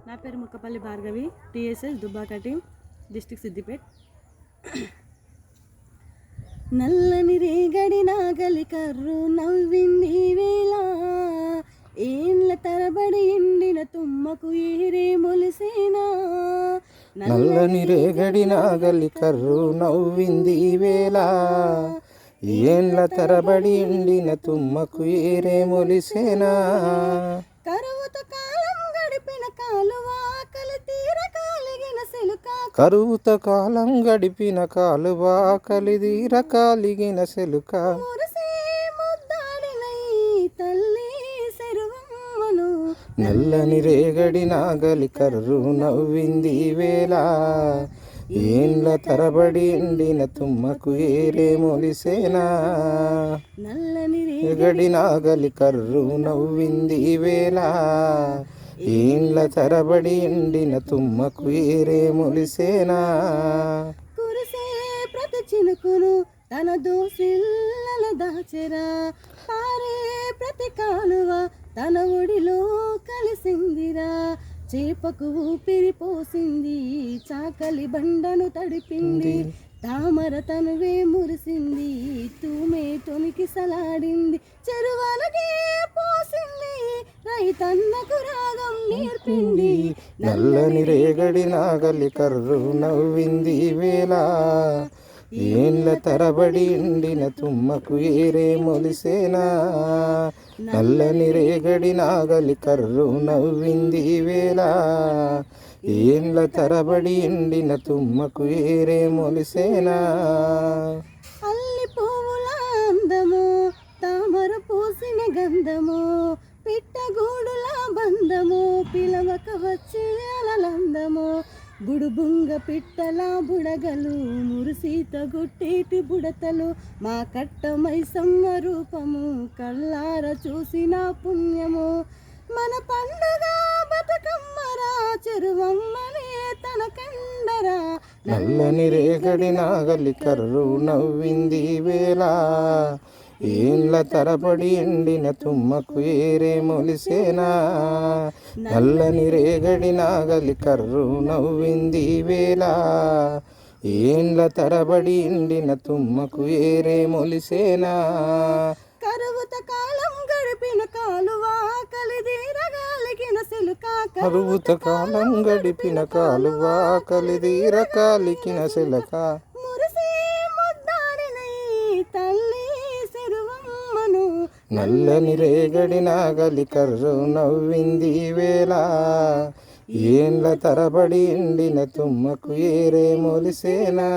నా పేరు Mukkapalli Bhargavi, TSS Dubbaka team, district Siddipet. నల్లని రేగడి నాగలి కర్రు నవ్వింది వేళ, ఏండ్ల తరబడి ఎండిన తుమ్మకు ఏరే మొలిసేనా. నల్లని రేగడి నాగలి కర్రు నవ్వింది వేళ, ఏండ్ల తరబడి ఎండిన తుమ్మకు ఏరే మొలిసేనా. కరువుతో కాలం గడిపిన కాలువ ఆకలి తీర కాలిగిన సెలుక, కరువుతో కాలం గడిపిన కాలువ ఆకలి తీర కాలిగిన సెలుక, మురిసే ముద్దాడిన ఈ తల్లి శరువమ్మను. నల్లని రేగడి నాగలి కర్రు నవ్వింది వేళ, ఏండ్ల తరబడి ఎండిన తుమ్మకు ఏరే మొలిసేనా. నల్లని రేగడి నాగలి కర్రు నవ్వింది వేళ, ఏండ్ల తరబడి ఎండిన తుమ్మకు ఏరే మొలిసేనా. కురిసే ప్రతి చినుకును తన దోసిల్లల దాచెరా, పారే ప్రతి కాలువ తన ఒడిలో కలిసిందిరా. చేపకు ఊపిరి పోసింది, చాకలి బండను తడిపింది, తామర తనువే మురిసింది, తూమే తొనికి సలాడింది, చెరువనకే పోసింది, రైతన్నకు రాగం నేర్పింది. నల్లని రేగడి నాగలి కర్రు నవ్వింది వేళ, ఏండ్ల తరబడి ఎండిన తుమ్మకు ఏరే మొలిసేనా. నల్లని రేగడి నాగలి కర్రు నవ్వింది వేళ, ఏండ్ల తరబడి ఎండిన తుమ్మకు ఏరే మొలిసేనా. అల్లి పువ్వుల అందము, తామర పూసిన గంధము, పిట్టగూడుల బంధము, పిలవక వచ్చే అలలందము, బుడుబుంగ పిట్టల బుడగలు, మురిసీత గుట్టేటి బుడతలు, మా కట్టమై సమ్మ రూపము, కళ్ళార చూసిన పుణ్యము. మన పండుగ బతుకమ్మరా, చెరువమ్మనే తన కండరా. నల్లని రేగడి నాగలి కర్రు నవ్వింది వేళ, ఏండ్ల తరబడి ఎండిన తుమ్మకు ఏరే మొలిసేనా. నల్లని రేగడి నాగలి కర్రు నవ్వింది వేళ, ఏండ్ల తరబడి ఎండిన తుమ్మకు ఏరే మొలిసేనా. కరువుత కాలం గడిపిన కాలువ ఆకలి తీరగాలిగిన సెలుక, కరువుతో కాలం గడిపిన కాలువ ఆకలి తీర కాలికిన సెలక, మురిసే ముద్దాడిన ఈ తల్లి శరువమ్మను. నల్లని రేగడి నాగలి కర్రు నవ్వింది వేళ, ఏండ్ల తరబడి ఎండిన తుమ్మకు ఏరే మొలిసేనా.